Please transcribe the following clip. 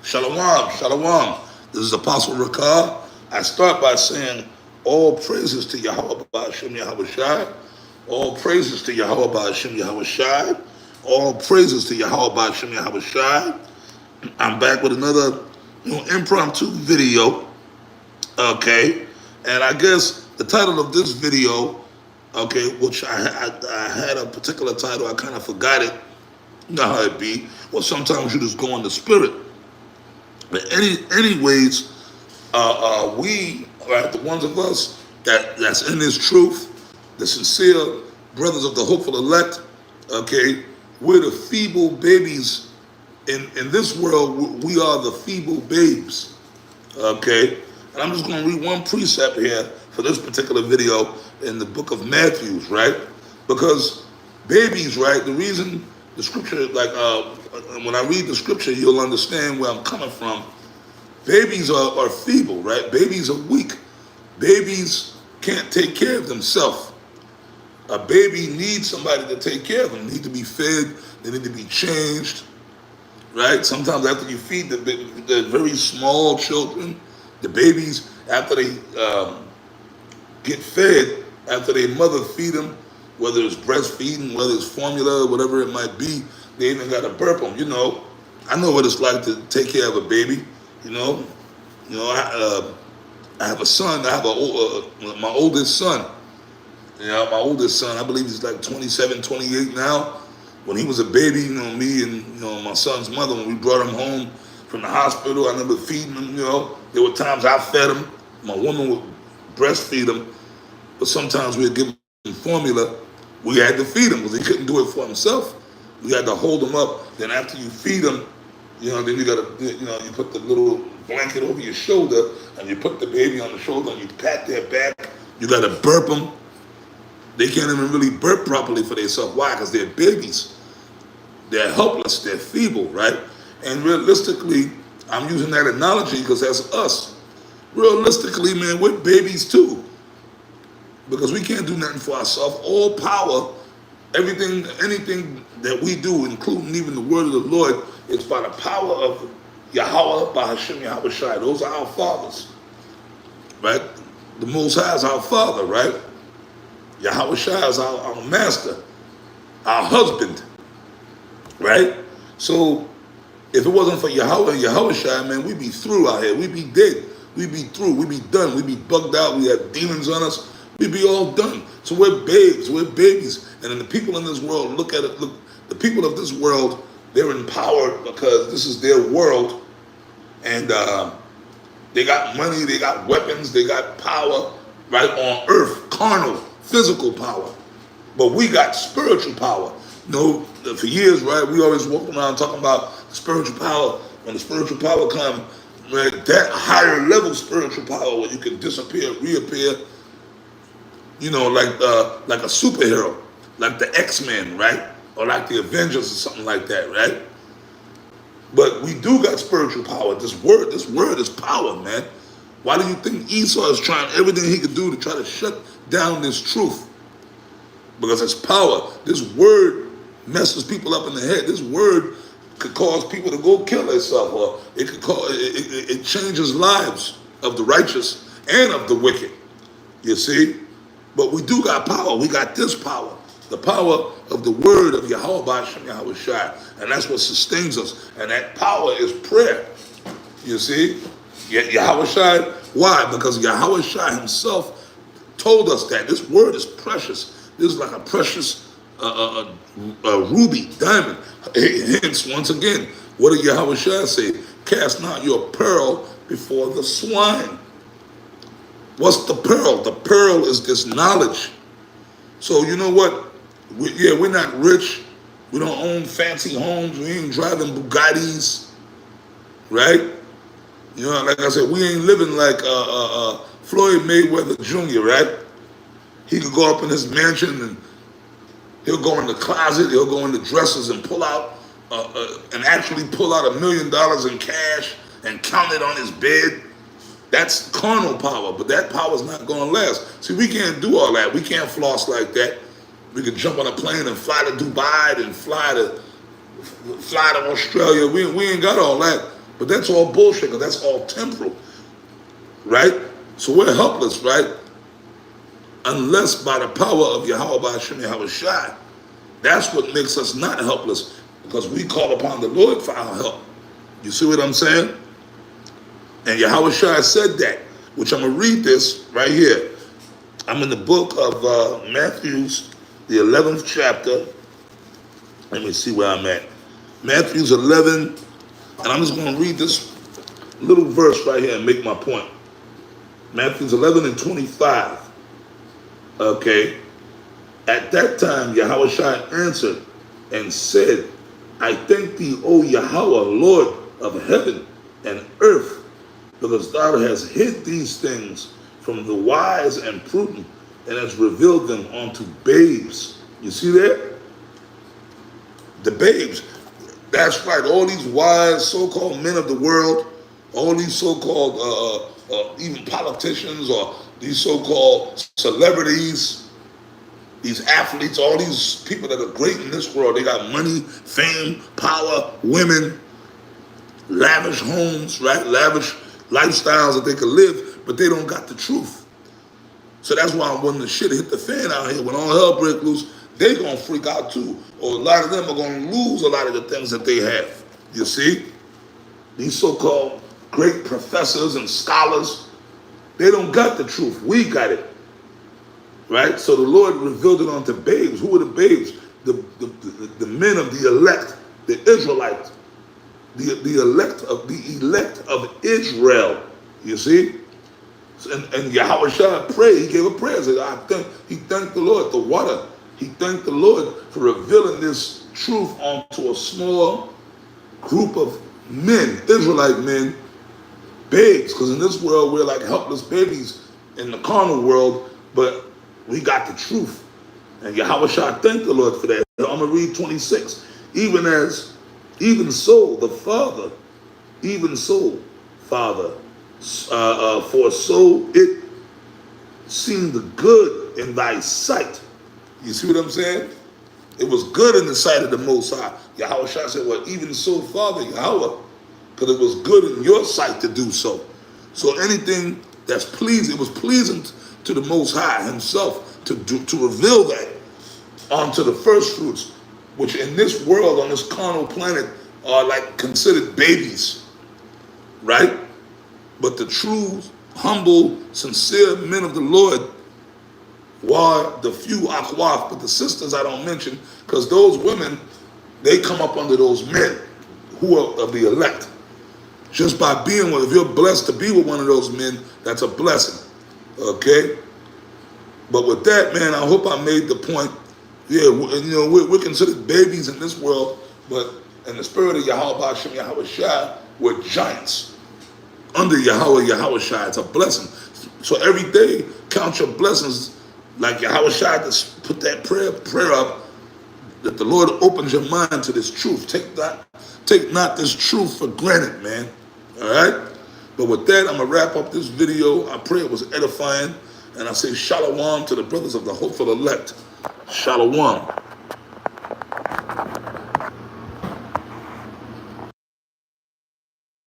Shalom, shalom. This is Apostle Rakar. I start by saying all praises to Yahweh Ba'ashem Yahweh Shai. All praises to Yahweh Ba'ashem Yahweh Shai. All praises to Yahweh Ba'ashem Yahweh Shai. I'm back with another impromptu video. Okay. And I guess the title of this video, okay, which I had a particular title, I kind of forgot it. You know how it be. Well, sometimes you just go in the spirit. But anyways, we, right, the ones of us that's in this truth, the sincere brothers of the hopeful elect, okay, we're the feeble babies in this world. We are the feeble babes, okay. And I'm just going to read one precept here for this particular video in the book of Matthew, right? Because babies, right, the reason the scripture, like when I read the scripture, you'll understand where I'm coming from. Babies are feeble, right? Babies are weak. Babies can't take care of themselves. A baby needs somebody to take care of them. They need to be fed. They need to be changed, right? Sometimes after you feed the very small children, the babies, after they get fed, after their mother feed them, whether it's breastfeeding, whether it's formula, whatever it might be, they even got to burp them. You know, I know what it's like to take care of a baby. I have a son. I have my oldest son. My oldest son, I believe he's like 27, 28 now. When he was a baby, me and, my son's mother, when we brought him home from the hospital, I remember feeding him, There were times I fed him. My woman would breastfeed him. But sometimes we'd give him formula. We had to feed him because he couldn't do it for himself. We had to hold him up. Then after you feed him, then you gotta, you put the little blanket over your shoulder and you put the baby on the shoulder and you pat their back. You gotta burp them. They can't even really burp properly for themselves. Why? Because they're babies. They're helpless. They're feeble, right? And realistically, I'm using that analogy because that's us. Realistically, man, we're babies too. Because we can't do nothing for ourselves. All power, everything, anything that we do, including even the word of the Lord, is by the power of Yahweh, Ba'ashem Yahweh Shai. Those are our fathers, right? The Most High is our father, right? Yahweh Shai is our master, our husband, right? So if it wasn't for Yahweh and Yahweh Shai, man, we'd be through out here. We'd be dead. We'd be through. We'd be done. We'd be bugged out. We have demons on us. We'd be all done. So we're babes. We're babies. And then the people in this world, look at it. Look, the people of this world, they're empowered because this is their world. And they got money. They got weapons. They got power, right, on earth, carnal, physical power. But we got spiritual power. For years, right, we always walked around talking about spiritual power. When the spiritual power comes, right, that higher level spiritual power where you can disappear, reappear, like a superhero, like the X-Men, right? Or like the Avengers or something like that, right? But we do got spiritual power. This word is power, man. Why do you think Esau is trying everything he could do to try to shut down this truth? Because it's power. This word messes people up in the head. This word could cause people to go kill themselves, or it changes lives of the righteous and of the wicked. You see? But we do got power. We got this power. The power of the word of Yahweh Ba'ashem Yahweh Shai. And that's what sustains us. And that power is prayer. You see? Yahweh Shai. Why? Because Yahweh Shai himself told us that this word is precious. This is like a precious ruby, diamond. Hence, once again, what did Yahweh Shai say? Cast not your pearl before the swine. What's the pearl? The pearl is this knowledge. So you know what? We're not rich. We don't own fancy homes. We ain't driving Bugattis, right? Like I said, we ain't living like Floyd Mayweather Jr., right? He could go up in his mansion and he'll go in the closet, he'll go in the dressers and pull out, and actually pull out $1 million in cash and count it on his bed. That's carnal power, but that power's not going to last. See, we can't do all that. We can't floss like that. We could jump on a plane and fly to Dubai and fly to Australia. We ain't got all that. But that's all bullshit, because that's all temporal, right? So we're helpless, right? Unless by the power of Yahweh Ba'ashem Yahweh Shai. That's what makes us not helpless, because we call upon the Lord for our help. You see what I'm saying? And Yahweh Shai said that, which I'm going to read this right here. I'm in the book of Matthew's, the 11th chapter. Let me see where I'm at. Matthew's 11, and I'm just going to read this little verse right here and make my point. Matthew's 11 and 25. Okay. At that time, Yahweh Shai answered and said, I thank thee, O Yahweh, Lord of heaven and earth, because thou hast hid these things from the wise and prudent, and hast revealed them unto babes. You see that? The babes. That's right. All these wise so-called men of the world, all these so-called even politicians, or these so-called celebrities, these athletes, all these people that are great in this world, they got money, fame, power, women, lavish homes, right? Lavish lifestyles that they could live, but they don't got the truth. So that's why when the shit hit the fan out here, when all hell break loose, they gonna freak out too. Or a lot of them are gonna lose a lot of the things that they have. You see? These so-called great professors and scholars, they don't got the truth. We got it. Right? So the Lord revealed it unto babes. Who are the babes? The men of the elect, the Israelites, the elect of Israel. You see? And Yahweh Shai prayed. He gave a prayer. He thanked the Lord. The water. He thanked the Lord for revealing this truth onto a small group of men, Israelite men, babes. Because in this world, we're like helpless babies in the carnal world, but we got the truth. And Yahweh Shai thanked the Lord for that. I'm going to read 26. Even so, the Father, Father, for so it seemed good in thy sight. You see what I'm saying? It was good in the sight of the Most High. Yahweh Shai said, well, even so, Father, Yahweh, because it was good in your sight to do so. So anything that's pleasing, it was pleasing to the Most High himself to reveal that onto the first fruits, which in this world, on this carnal planet, are like considered babies, right? But the true, humble, sincere men of the Lord were the few akwaf, but the sisters I don't mention, because those women, they come up under those men who are of the elect. Just by being with, if you're blessed to be with one of those men, that's a blessing, okay? But with that, man, I hope I made the point. Yeah, we're considered babies in this world, but in the spirit of Yahweh Ba'ashem Yahweh Shai, we're giants. Under Yahweh Shai, it's a blessing. So every day, count your blessings, like Yahweh Shai, to put that prayer up, that the Lord opens your mind to this truth. Take not this truth for granted, man. All right? But with that, I'm going to wrap up this video. I pray it was edifying. And I say shalom to the brothers of the hopeful elect. Shalom.